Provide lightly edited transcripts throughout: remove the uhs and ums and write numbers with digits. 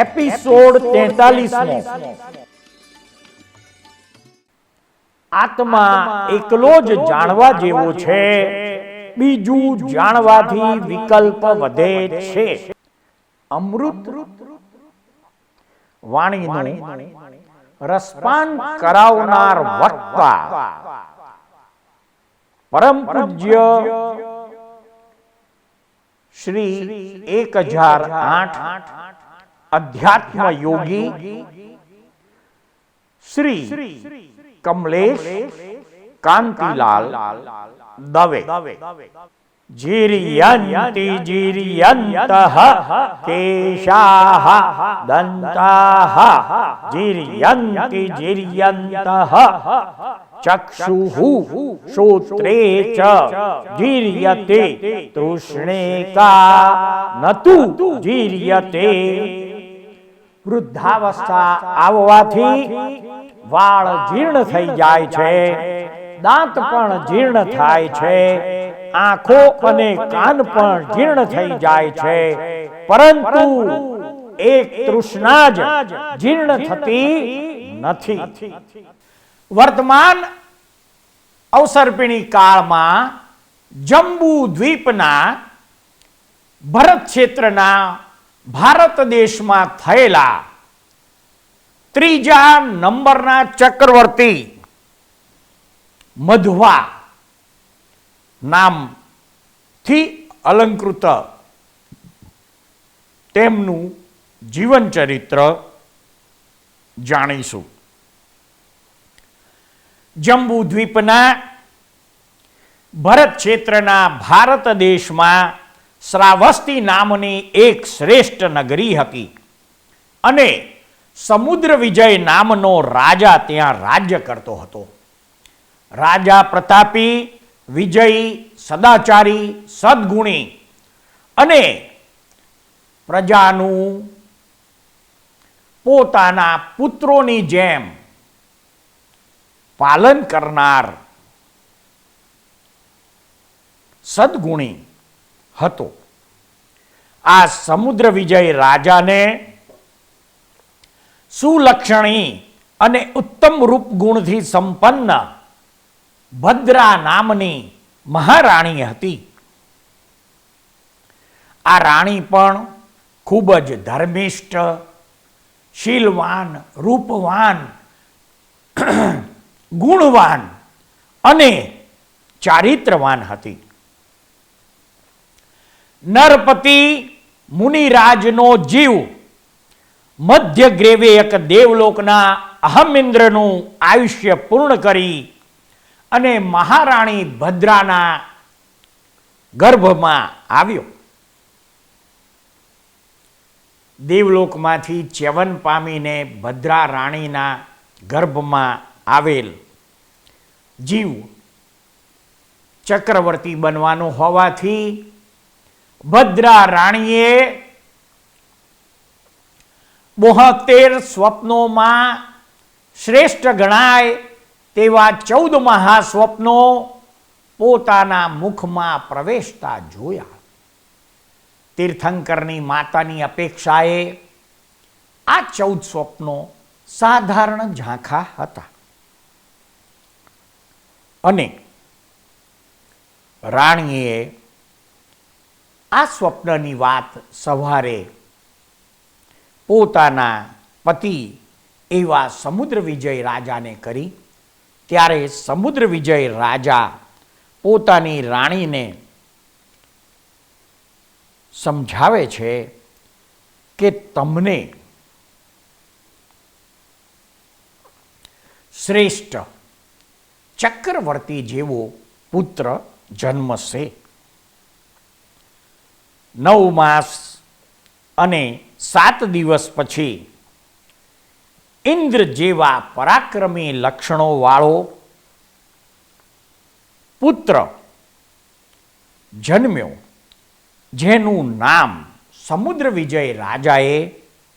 Episode 43મો। આત્મા એકલો જ જાણવા જેવો છે, બીજું જાણવાથી વિકલ્પ વધે છે। અમૃત વાણીનું રસપાન કરાવનાર વક્તા પરમ પૂજ્ય શ્રી 1008 अध्यात्म योगी श्री कमलेश कांतिलाल दवे। जीरियन्ति जीरियन्तः केशाः दन्ताः जीरियन्ति जीरियन्तः चक्षुः श्रोत्रे च जीर्यते तृष्णेका नतु जीर्यते। વૃદ્ધાવસ્થા આવવાથી વાળ જીર્ણ થઈ જાય છે, દાંત પણ જીર્ણ થાય છે, આંખો અને કાન પણ જીર્ણ થઈ જાય છે, પરંતુ એક તૃષ્ણા જ જીર્ણ થતી નથી। વર્તમાન અવસર્પિણી કાળમાં જંબુ દ્વીપના ભરત ક્ષેત્રના ભારત દેશમાં થયેલા ત્રીજા નંબરના ચક્રવર્તી મધ્વા નામથી અલંકૃત તેમનું જીવન ચરિત્ર જાણીશું। જંબુ દ્વીપના ભરત ક્ષેત્રના ભારત દેશમાં શ્રાવસ્તી નામની એક શ્રેષ્ઠ નગરી હતી અને સમુદ્ર વિજય નામનો રાજા ત્યાં રાજ્ય કરતો હતો। રાજા પ્રતાપી, વિજયી, સદાચારી, સદગુણી અને પ્રજાનું પોતાના પુત્રોની જેમ પાલન કરનાર સદગુણી હતો। આ સમુદ્ર વિજય રાજાને સુલક્ષણી અને ઉત્તમ રૂપ ગુણથી સંપન્ન ભદ્રા નામની મહારાણી હતી। આ રાણી પણ ખૂબ જ ધર્મિષ્ઠ, શીલવાન, રૂપવાન, ગુણવાન અને ચારિત્રવાન હતી। નરપતિ મુનિરાજનો જીવ મધ્ય ગ્રેવે એક દેવલોકના અહમિન્દ્રનું આયુષ્ય પૂર્ણ કરી અને મહારાણી ભદ્રાના ગર્ભમાં આવ્યો। દેવલોકમાંથી ચ્યવન પામીને ભદ્રા રાણીના ગર્ભમાં આવેલ જીવ ચક્રવર્તી બનવાનો હોવાથી ભદ્રા રાણીએ 72 સ્વપ્નોમાં શ્રેષ્ઠ ગણાય તેવા 14 મહાસ્વપ્નો પોતાના મુખમાં પ્રવેશતા જોયા। તીર્થંકરની માતાની અપેક્ષાએ આ 14 સ્વપ્નો સાધારણ ઝાંખા હતા અને રાણીએ આ સ્વપ્નની વાત સવારે પોતાના પતિ એવા સમુદ્ર વિજય રાજાને કરી। ત્યારે સમુદ્ર વિજય રાજા પોતાની રાણીને સમજાવે છે કે તમને શ્રેષ્ઠ ચક્રવર્તી જેવો પુત્ર જન્મશે। 9 માસ અને 7 દિવસ પછી ઇન્દ્ર જેવા પરાક્રમી લક્ષણો વાળો પુત્ર જન્મ્યો, જેનું નામ સમુદ્ર વિજય રાજાએ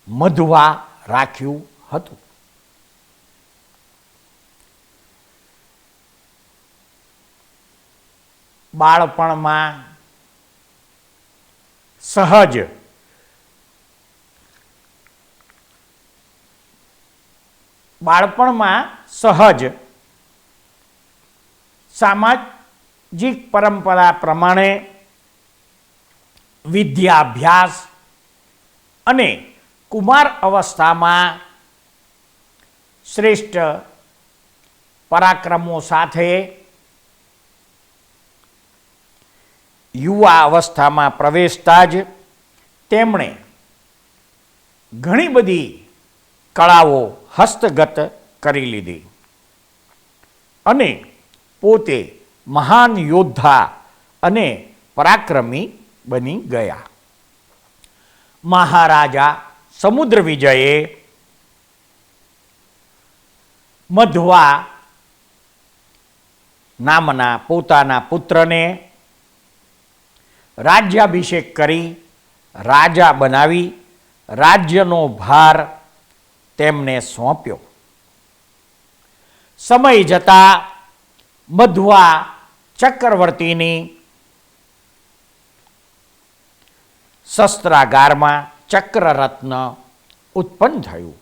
મધ્વા રાખ્યું હતું। બાળપણમાં સહજ બાળપણમાં સહજ સામાજિક પરંપરા પ્રમાણે વિદ્યાભ્યાસ અને કુમાર અવસ્થામાં શ્રેષ્ઠ પરાક્રમો સાથે યુવા અવસ્થામાં પ્રવેશતા જ તેમણે ઘણી બધી કળાઓ હસ્તગત કરી લીધી અને પોતે મહાન યોદ્ધા અને પરાક્રમી બની ગયા. મહારાજા સમુદ્ર વિજયે મધ્વા નામના પોતાના પુત્રને રાજ્યાભિષેક કરી રાજા બનાવી રાજ્યનો ભાર તેમને સોંપ્યો. સમય જતાં મધ્વા ચક્રવર્તીની શસ્ત્રાગારમાં ચક્રરત્ન ઉત્પન્ન થયું.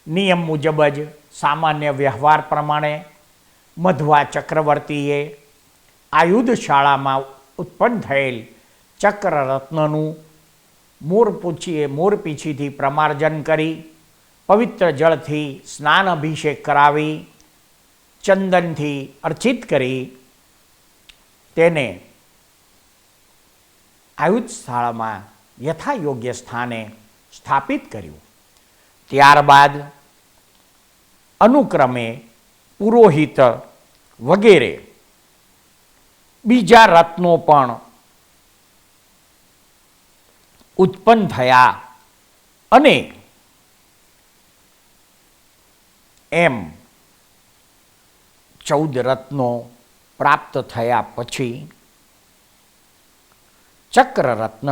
નિયમ મુજબ જ સામાન્ય વ્યવહાર પ્રમાણે મધ્વા ચક્રવર્તીએ આયુધશાળામાં ઉત્પન્ન થયેલ ચક્રરત્નનું મોરપીંછીથી પ્રમાર્જન કરી પવિત્ર જળથી સ્નાન અભિષેક કરાવી ચંદનથી અર્ચિત કરી તેને આયુધશાળામાં યથાયોગ્ય સ્થાને સ્થાપિત કર્યું. ત્યારબાદ અનુક્રમે પુરોહિત વગેરે બીજા રત્નો પણ ઉત્પન્ન થયા અને એમ 14 રત્નો પ્રાપ્ત થયા પછી ચક્રરત્ન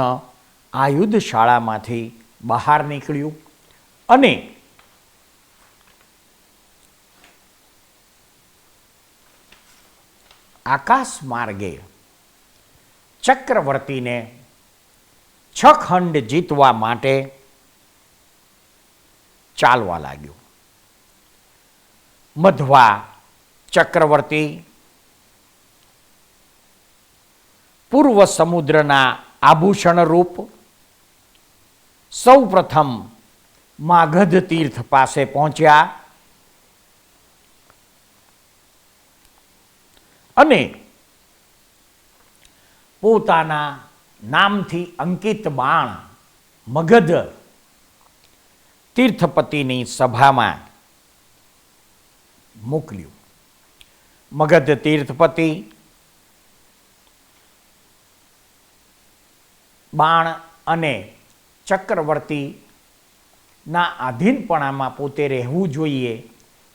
આયુધશાળામાંથી બહાર નીકળ્યું અને આકાશ માર્ગે ચક્રવર્તીને 6 ખંડ જીતવા માટે ચાલવા લાગ્યું. મધ્વા ચક્રવર્તી પૂર્વ સમુદ્રના આભૂષણ રૂપ સૌ પ્રથમ માગધ તીર્થ પાસે પહોંચ્યા અને પોતાના નામથી અંકિત બાણ મગધ તીર્થપતિની સભામાં મોકલ્યું. મગધ તીર્થપતિ બાણ અને ચક્રવર્તીના આધીનપણામાં પોતે રહેવું જોઈએ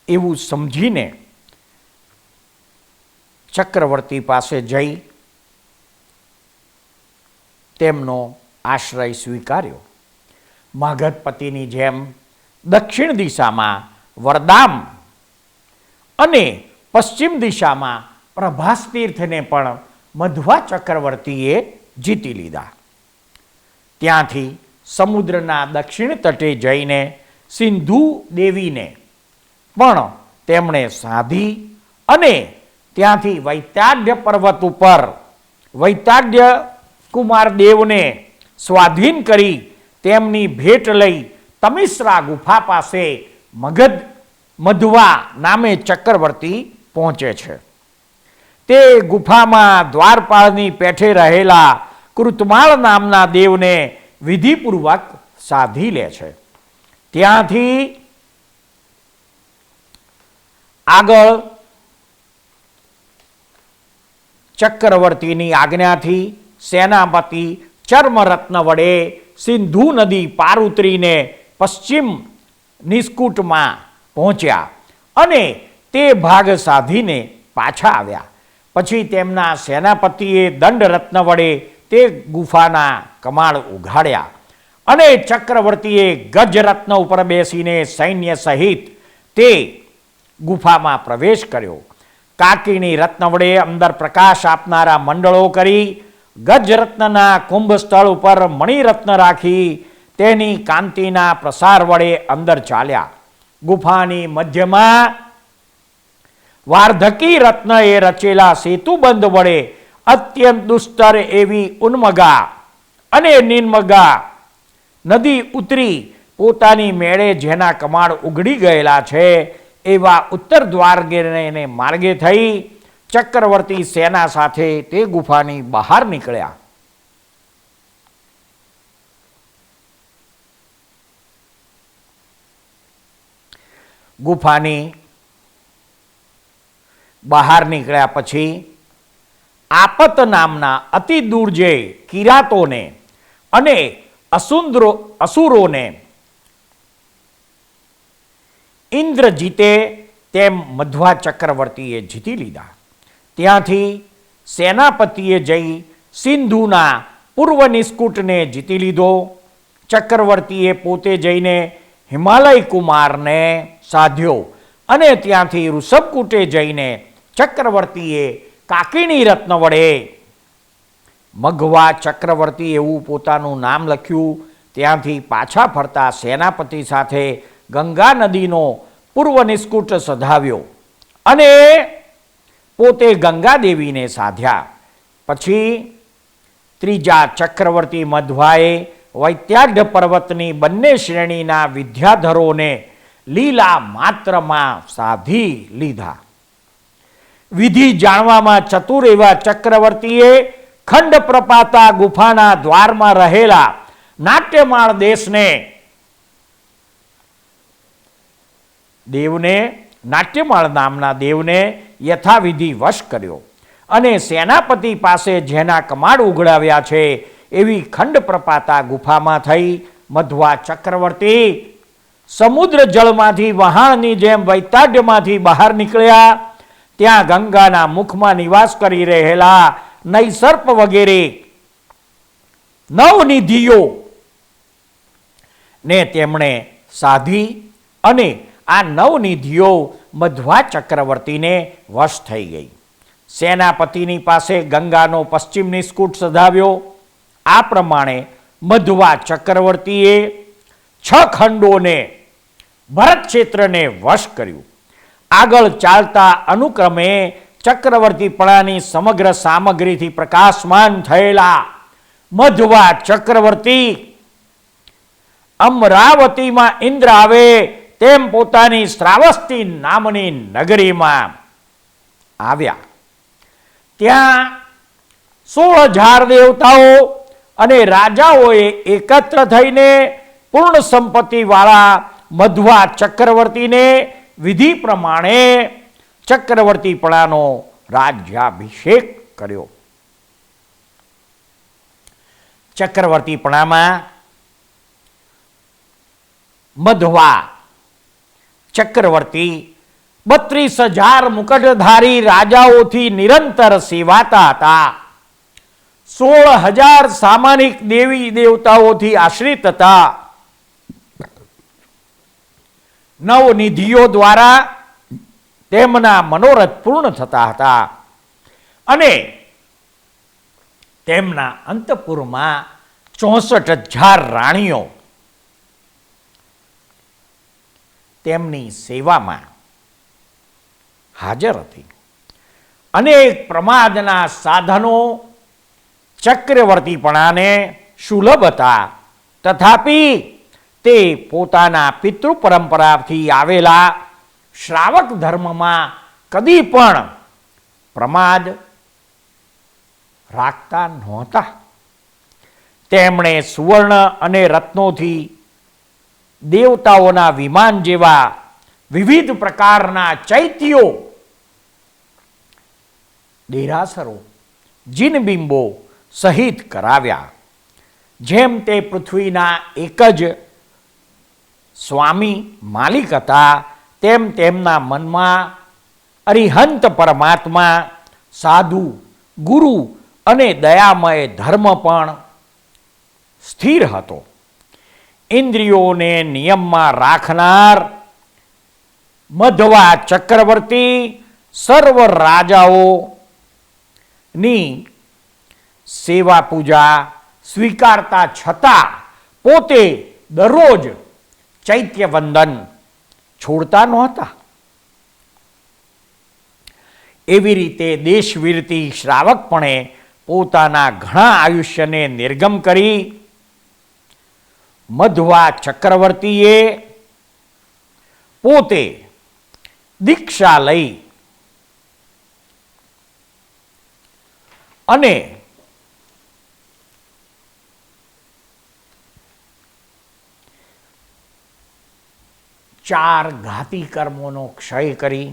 એવું સમજીને ચક્રવર્તી પાસે જઈ તેમનો આશ્રય સ્વીકાર્યો. માગધપતિની જેમ દક્ષિણ દિશામાં વરદામ અને પશ્ચિમ દિશામાં પ્રભાસ તીર્થને પણ મધ્વા ચક્રવર્તીએ જીતી લીધા. ત્યાંથી સમુદ્રના દક્ષિણ તટે જઈને સિંધુ દેવીને પણ તેમણે સાધી અને ત્યાંથી વૈતાડ્ય પર્વત ઉપર વૈતાડ્ય કુમાર દેવને સ્વાધીન કરી તેમની ભેટ લઈ તમિશ્રા ગુફા પાસે મધ્વા નામે ચક્રવર્તી પહોંચે છે. તે ગુફામાં દ્વારપાળની પેઠે રહેલા કૃતમાળ નામના દેવને વિધિપૂર્વક સાધી લે છે. ત્યાંથી આગળ ચક્રવર્તીની આજ્ઞાથી સેનાપતિ ચર્મરત્ન વડે સિંધુ નદી પાર ઉતરીને પશ્ચિમ નિસ્કુટમાં પહોંચ્યા અને તે ભાગ સાધીને પાછા આવ્યા. પછી તેમના સેનાપતિએ દંડરત્ન વડે તે ગુફાના કમાળ ઉઘાડ્યા અને ચક્રવર્તીએ ગજરત્ન ઉપર બેસીને સૈન્ય સહિત તે ગુફામાં પ્રવેશ કર્યો. કાકીની રત્ન વડે અંદર પ્રકાશ આપનારા મંડળો કરી ગજરત્નના કુંભ સ્થળ ઉપર મણિરત્ન રાખી તેની કાંતિના પ્રસાર વડે અંદર ચાલ્યા. ગુફાની મધ્યમાં વાર્ધકી રત્નએ રચેલા સેતુબંધ વડે અત્યંત દુસ્તર એવી ઉન્મગા અને નિર્મગા નદી ઉતરી પોતાની મેળે જેના કમાડ ઉઘડી ગયેલા છે એવા ઉત્તર દ્વારને માર્ગે થઈ ચક્રવર્તી સેના સાથે તે ગુફાની બહાર નીકળ્યા. ગુફાની બહાર નીકળ્યા પછી આપત નામના અતિ દૂર જે કિરાતોને અને અસુરોને ઇન્દ્ર જીતે તેમ મધ્વા ચક્રવર્તીએ જીતી લીધા. ત્યાંથી સેનાપતિએ જઈ સિંધુના પૂર્વ નિસ્કુટને જીતી લીધો. ચક્રવર્તીએ પોતે જઈને હિમાલય કુમારને સાધ્યો અને ત્યાંથી ઋષભકૂટે જઈને ચક્રવર્તીએ કાકીણી રત્ન વડે મઘવા ચક્રવર્તી એવું પોતાનું નામ લખ્યું. ત્યાંથી પાછા ફરતા સેનાપતિ સાથે ગંગા નદીનો પૂર્વ નિસ્કુટ સધાવ્યો અને પોતે ગંગાદેવીને સાધ્યા. પછી ત્રીજા ચક્રવર્તી મધ્વાએ વૈત્યાઢ પર્વતની બંને શ્રેણીના વિદ્યાધરોને લીલા માત્રમાં સાધી લીધા. વિધિ જાણવામાં ચતુર એવા ચક્રવર્તીએ ખંડ પ્રપાતા ગુફાના દ્વારમાં રહેલા નાટ્યમાળ દેવને નાટ્યમાળ નામના દેવને યથાવિધિ વશ કર્યો અને સેનાપતિ પાસે જેના કમાડ ઉઘડાવ્યા છે એવી ખંડ પ્રપાતા ગુફામાં થઈ મધ્વા ચક્રવર્તી સમુદ્ર જળમાંથી વહાણની જેમ વૈતાઢ્યમાંથી બહાર નીકળ્યા. ત્યાં ગંગાના મુખમાં નિવાસ કરી રહેલા નૈસર્પ વગેરે નવનિધિઓ ને તેમણે સાધી અને આ નવનિધિઓ મધ્વા ચક્રવર્તીને વશ થઈ ગઈ. સેનાપતિની પાસે ગંગાનો પશ્ચિમ નિસ્કુટ સધાવ્યો. આ પ્રમાણે મધ્વા ચક્રવર્તીએ 6 ખંડોને ભરત ક્ષેત્રને વશ કર્યું. આગળ ચાલતા અનુક્રમે ચક્રવર્તીપણાની સમગ્ર સામગ્રીથી પ્રકાશમાન થયેલા મધ્વા ચક્રવર્તી અમરાવતીમાં ઇન્દ્ર આવે તેમ પોતાની શ્રાવસ્તી નામની નગરીમાં આવ્યા. ત્યાં 16,000 દેવતાઓ અને રાજાઓએ એકત્ર થઈને પૂર્ણ સંપત્તિવાળા મધ્વા ચક્રવર્તીને વિધિ પ્રમાણે ચક્રવર્તીપણાનો રાજ્યાભિષેક કર્યો. ચક્રવર્તીપણામાં મધ્વા ચક્રવર્તી 32,000 મુકટધારી રાજાઓથી નિરંતર સેવાતા હતા. 16,000 સામાનિક દેવી દેવતાઓથી આશ્રિત હતા. નવનિધિઓ દ્વારા તેમના મનોરથ પૂર્ણ થતા હતા અને તેમના અંતઃપુરમાં 64,000 રાણીઓ તેમની સેવામાં હાજર હતી. અનેક પ્રમાદના સાધનો ચક્રવર્તીપણાને સુલભ હતા. તથાપિ તે પોતાના પિતૃ પરંપરાથી આવેલા શ્રાવક ધર્મમાં કદી પણ પ્રમાદ રાખતા નહોતા. તેમણે સુવર્ણ અને રત્નોથી દેવતાઓના વિમાન જેવા વિવિધ પ્રકારના ચૈત્યો, દેરાસરો, જીનબિંબો સહિત કરાવ્યા. જેમ તે પૃથ્વીના એક જ સ્વામી માલિક હતા તેમ તેમના મનમાં અરિહંત પરમાત્મા, સાધુ, ગુરુ અને દયામય ધર્મ પણ સ્થિર હતો. ઇન્દ્રિયોને નિયમમાં રાખનાર મધ્વા ચક્રવર્તી સર્વ રાજાઓની સેવા પૂજા સ્વીકારતા છતાં પોતે દરરોજ ચૈત્ય વંદન છોડતા નહોતા. એવી રીતે દેશવીરતી શ્રાવકપણે પોતાના ઘણા આયુષ્યને નિર્ગમ કરી મધ્વા ચક્રવર્તીએ પોતે દીક્ષા લઈ અને ચાર ઘાતી કર્મોનો ક્ષય કરી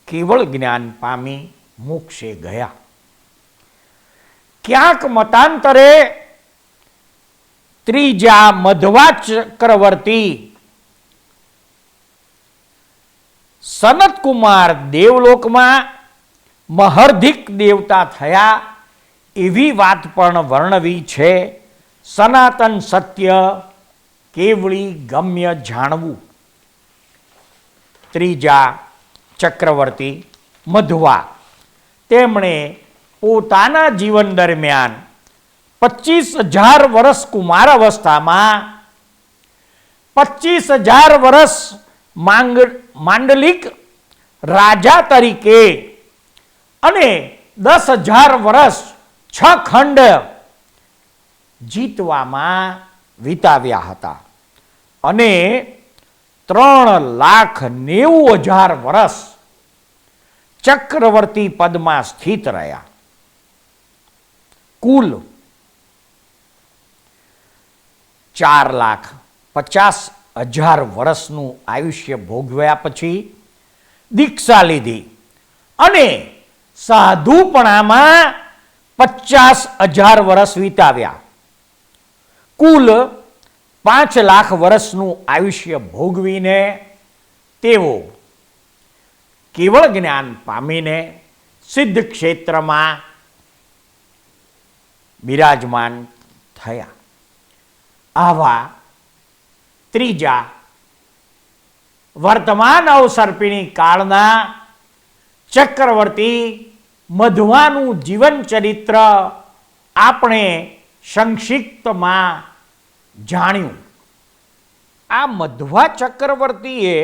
કેવળ જ્ઞાન પામી મોક્ષે ગયા. ક્યાંક મતાંતરે ત્રીજા મધ્વા ચક્રવર્તી સનતકુમાર દેવલોકમાં મહર્ધિક દેવતા થયા એવી વાત પણ વર્ણવી છે. સનાતન સત્ય કેવળી ગમ્ય જાણવું. ત્રીજા ચક્રવર્તી મધ્વા, તેમણે પોતાના જીવન દરમિયાન 25,000 વર્ષ કુમાર અવસ્થામાં 25,000 વર્ષ માંડલિક રાજા તરીકે અને 10,000 વર્ષ 6 ખંડ જીતવામાં વિતાવ્યા હતા અને 3,90,000 વર્ષ ચક્રવર્તી પદમાં સ્થિત રહ્યા. કુલ 4,50,000 વર્ષનું આયુષ્ય ભોગવ્યા પછી દીક્ષા લીધી અને સાધુપણામાં 50,000 વર્ષ વિતાવ્યા. કુલ 5,00,000 વર્ષનું આયુષ્ય ભોગવીને તેઓ કેવળ જ્ઞાન પામીને સિદ્ધ ક્ષેત્રમાં બિરાજમાન થયા. આવા ત્રીજા વર્તમાન અવસર્પિણી કાળના ચક્રવર્તી મધ્વાનું જીવન ચરિત્ર આપણે સંક્ષિપ્તમાં જાણ્યું. આ મધ્વા ચક્રવર્તીએ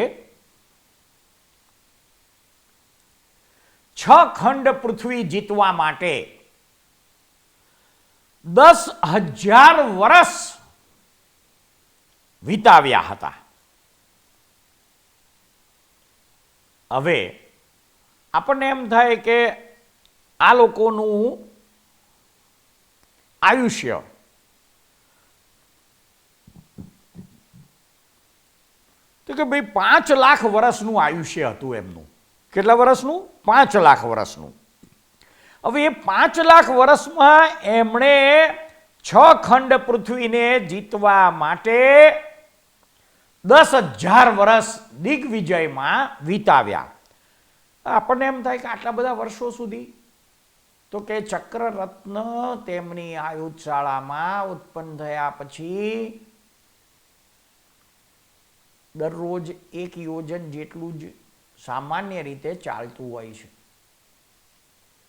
6 ખંડ પૃથ્વી જીતવા માટે 10,000 વર્ષ વિતાવ્યા હતા. હવે આપણને એમ થાય કે આ લોકોનું આયુષ્ય તો કે ભાઈ 5,00,000 વર્ષનું આયુષ્ય હતું એમનું. કેટલા વર્ષનું? 5,00,000 વર્ષનું. હવે એ 5,00,000 વર્ષમાં એમણે 6 ખંડ પૃથ્વીને જીતવા માટે 10,000 વર્ષ દિગ્વિજયમાં વિતાવ્યા. આપણને એમ થાય કે આટલા બધા વર્ષો સુધી, તો કે ચક્રરત્ન તેમની આયુધશાળામાં ઉત્પન્ન થયા પછી દરરોજ 1 યોજન જેટલું જ સામાન્ય રીતે ચાલતું હોય છે.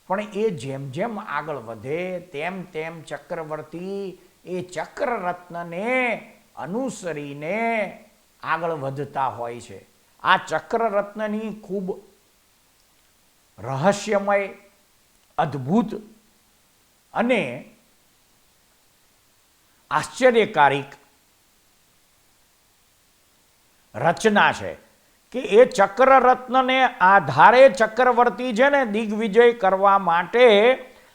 પણ એ જેમ જેમ આગળ વધે તેમ તેમ ચક્રવર્તી એ ચક્રરત્નને અનુસરીને આગળ વધતા હોય છે. આ ચક્રરત્નની ખૂબ રહસ્યમય, અદ્ભુત અને આશ્ચર્યકારિક રચના છે કે એ ચક્રરત્નને આધારે ચક્રવર્તી છે ને દિગ્વિજય કરવા માટે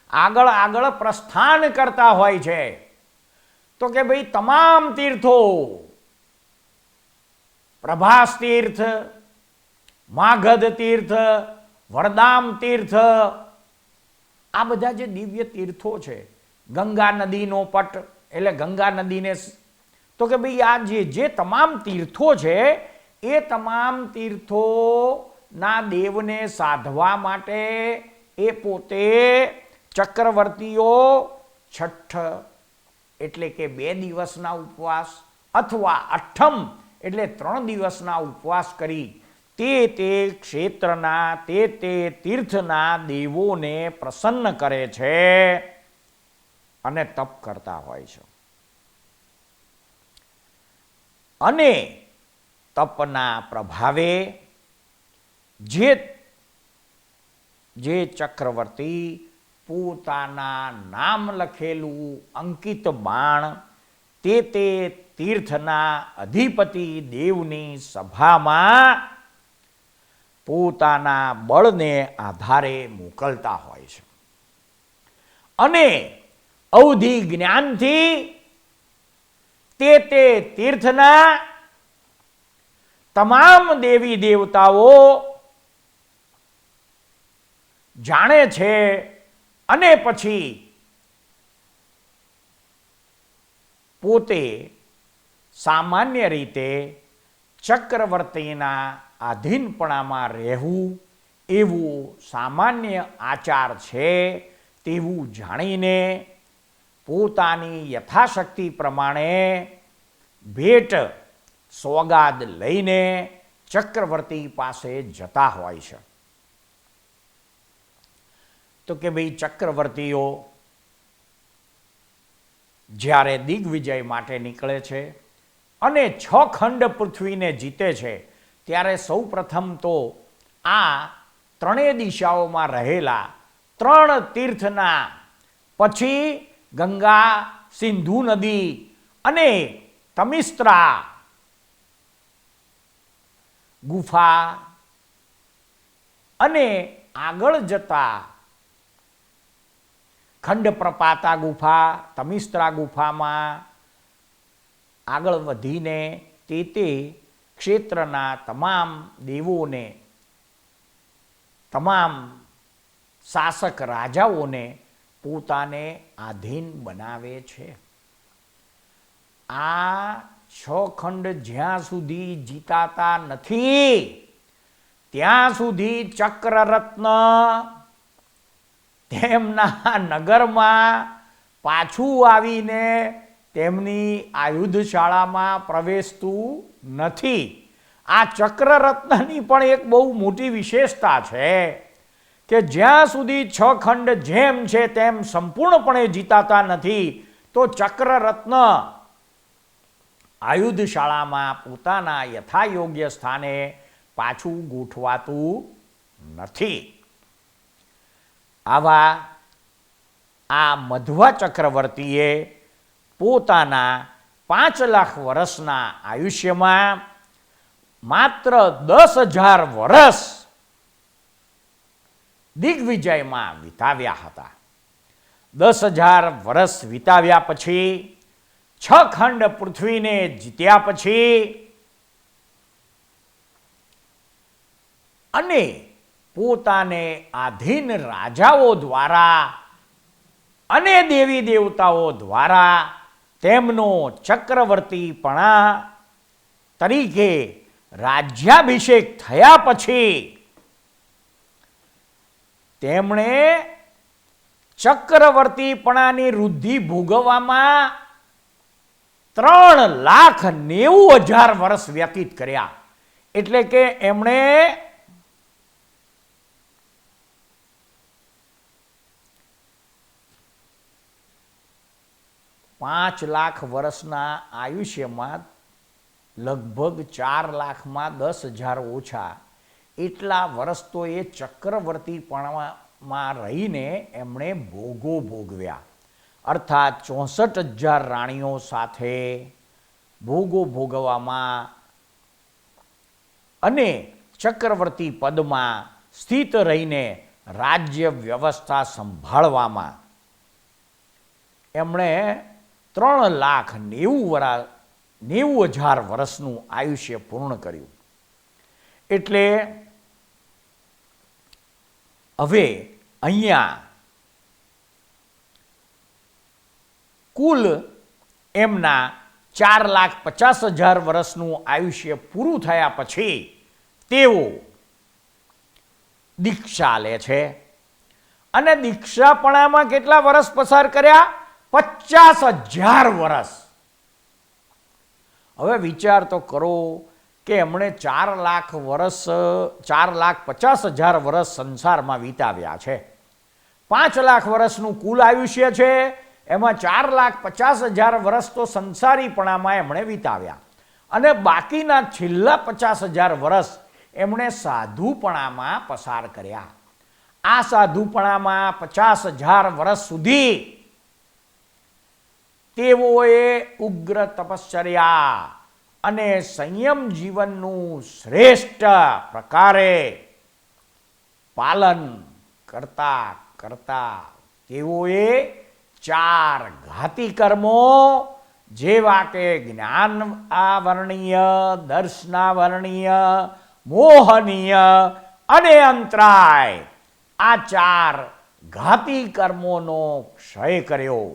આગળ આગળ પ્રસ્થાન કરતા હોય છે. તો કે ભાઈ તમામ તીર્થો, પ્રભાસ તીર્થ, માગધ તીર્થ, વરદામ તીર્થ, આ બધા જે દિવ્ય તીર્થો છે, ગંગા નદીનો પટ એટલે ગંગા નદીને, તો કે ભાઈ આ જે તમામ તીર્થો છે એ તમામ તીર્થોના દેવને સાધવા માટે એ પોતે ચક્રવર્તીઓ છઠ્ઠ એટલે કે 2 દિવસના ઉપવાસ અથવા અઠ્ઠમ એટલે 3 દિવસના ઉપવાસ કરી તે ક્ષેત્રના તે તીર્થના દેવોને પ્રસન્ન કરે છે અને તપ કરતા હોય છે. અને તપના પ્રભાવે જે ચક્રવર્તી પોતાના નામ લખેલું અંકિત બાણ તે તીર્થના અધિપતિ દેવની સભામાં પોતાના બળને આધારે મોકલતા હોય છે અને અવધિ જ્ઞાનથી તે તીર્થના તમામ દેવી દેવતાઓ જાણે છે અને પછી પોતે સામાન્ય રીતે ચક્રવર્તીના આધીનપણામાં રહેવું એવું સામાન્ય આચાર છે તેવું જાણીને પોતાની યથાશક્તિ પ્રમાણે ભેટ સોગાદ લઈને ચક્રવર્તી પાસે જતા હોય છે. તો કે ભાઈ ચક્રવર્તીઓ જ્યારે દિગ્વિજય માટે નીકળે છે અને 6 ખંડ પૃથ્વીને જીતે છે ત્યારે સૌ પ્રથમ તો આ ત્રણેય દિશાઓમાં રહેલા 3 તીર્થના, પછી ગંગા, સિંધુ નદી અને તમિસ્ત્રા ગુફા અને આગળ જતા ખંડ પ્રપાતા ગુફા, તમિસ્ત્રા ગુફામાં આગળ વધીને તે ક્ષેત્રના તમામ દેવોને, તમામ શાસક રાજાઓને પોતાને આધીન બનાવે છે. આ 6 ખંડ જ્યાં સુધી જીતાતા નથી ત્યાં સુધી ચક્રરત્ન તેમના નગરમાં પાછું આવીને તેમની આયુધશાળામાં પ્રવેશતું નથી. આ ચક્રરત્નની પણ એક બહુ મોટી વિશેષતા છે કે જ્યાં સુધી 6 ખંડ જેમ છે તેમ સંપૂર્ણપણે જીતાતા નથી તો ચક્રરત્ન આયુધશાળામાં પોતાના યથાયોગ્ય સ્થાને પાછું ગોઠવાતું નથી. આવા આ મધ્વા ચક્રવર્તીએ પોતાના 5 લાખ વર્ષના આયુષ્યમાં માત્ર 10,000 વર્ષ દિગ્વિજયમાં વિતાવ્યા હતા. 10,000 વર્ષ વિતાવ્યા પછી 6 ખંડ પૃથ્વીને જીત્યા પછી અને પોતાને આધીન રાજાઓ દ્વારા અને દેવી દેવતાઓ દ્વારા તેમનો ચક્રવર્તીપણા તરીકે રાજ્યાભિષેક થયા પછી તેમણે ચક્રવર્તીપણાની વૃદ્ધિ ભોગવવામાં 3,90,000 વર્ષ વ્યતીત કર્યા. એટલે કે એમણે 5 લાખ વર્ષના આયુષ્યમાં લગભગ 4 લાખમાં 10,000 ઓછા એટલા વર્ષ તો એ ચક્રવર્તીપણામાં રહીને એમણે ભોગો ભોગવ્યા. અર્થાત 64,000 રાણીઓ સાથે ભોગો ભોગવવામાં અને ચક્રવર્તી પદમાં સ્થિત રહીને રાજ્ય વ્યવસ્થા સંભાળવામાં એમણે 3,90,000 વર્ષનું આયુષ્ય પૂર્ણ કર્યું. એટલે હવે અહીંયા કુલ એમના 4,50,000 વર્ષનું આયુષ્ય પૂરું થયા પછી તેઓ દીક્ષા લે છે અને દીક્ષાપણામાં કેટલા વર્ષ પસાર કર્યા? 50,000 વર્ષ. હવે વિચાર તો કરો કે એમણે 4,50,000 વર્ષ સંસારમાં વિતાવ્યા છે. 5 લાખ વર્ષનું કુલ આયુષ્ય છે, એમાં 4,50,000 વર્ષ તો સંસારીપણામાં એમણે વિતાવ્યા અને બાકીના છેલ્લા 50,000 વર્ષ એમણે સાધુપણામાં પસાર કર્યા. આ સાધુપણામાં 50,000 વર્ષ સુધી તેઓએ ઉગ્ર તપશ્ચર્યા અને સંયમ જીવનનું શ્રેષ્ઠ પ્રકારે પાલન કરતા કરતા તેઓએ 4 ઘાતી કર્મો જેવા કે જ્ઞાન આવરણીય, દર્શનાવરણીય, મોહનીય અને અંતરાય, આ 4 ઘાતી કર્મોનો ક્ષય કર્યો.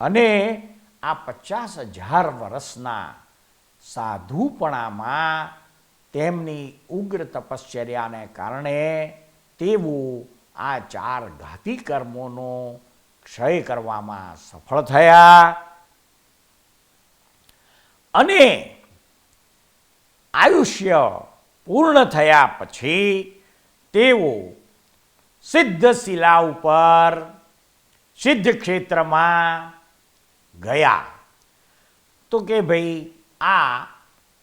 અને આ 50,000 વર્ષના સાધુપણામાં તેમની ઉગ્ર તપશ્ચર્યાને કારણે તેઓ આ 4 ઘાતી કર્મોનો ક્ષય કરવામાં સફળ થયા. અને આયુષ્ય પૂર્ણ થયા પછી તેઓ સિદ્ધશિલા ઉપર સિદ્ધ ક્ષેત્રમાં ગયા. તો કે ભાઈ આ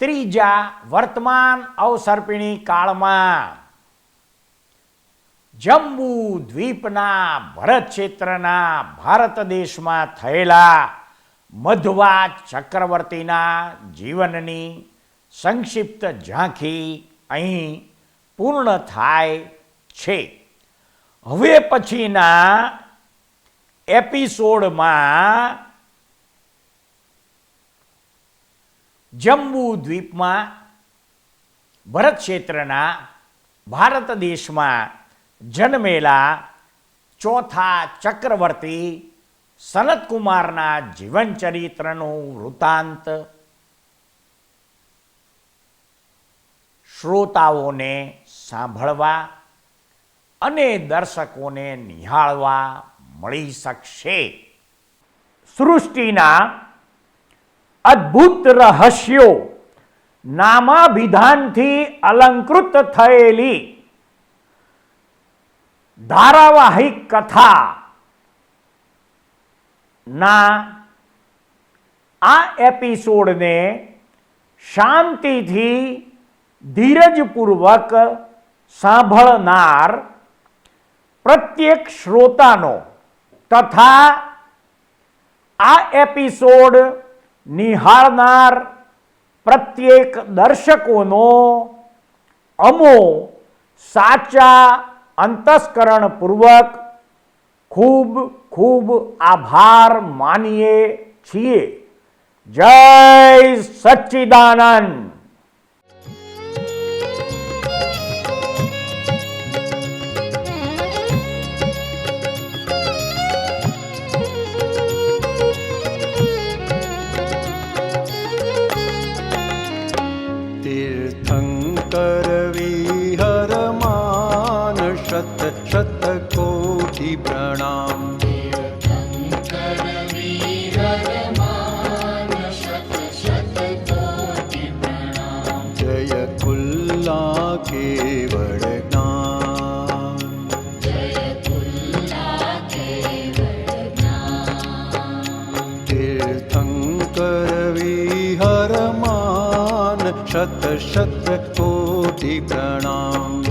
ત્રીજા વર્તમાન અવસર્પિણી કાળમાં જંબુ દ્વીપના ભરત ક્ષેત્રના ભારત દેશમાં થયેલા મધ્વા ચક્રવર્તીના જીવનની સંક્ષિપ્ત ઝાંખી અહીં પૂર્ણ થાય છે. હવે પછીના એપિસોડમાં જંબુ દ્વીપમાં ભરત ક્ષેત્રના ભારત દેશમાં જન્મેલા ચોથા ચક્રવર્તી સનતકુમારના જીવન ચરિત્રનું વૃત્તાંત શ્રોતાઓને સાંભળવા અને દર્શકોને નિહાળવા મળી શકશે. સૃષ્ટિના અદ્ભુત રહસ્યો નામાભિધાનથી અલંકૃત થયેલી ધારાવાહિક કથા ના આ એપિસોડને શાંતિથી ધીરજપૂર્વક સાંભળનાર પ્રત્યેક શ્રોતાનો તથા આ એપિસોડ નિહાળનાર પ્રત્યેક દર્શકોનો અમો સાચા અંતસ્કરણપૂર્વક ખૂબ ખૂબ આભાર માનીએ છીએ. જય સચ્ચિદાનંદ. तीर्थंकर विहरमान शत शत कोटि प्रणाम. तीर्थंकर विहरमान शत शत कोटि प्रणाम. जय कुल्ला केवल ज्ञान. जय कुल्ला केवल ज्ञान. तीर्थंकर विहरमान शत शत कोटि प्रणाम.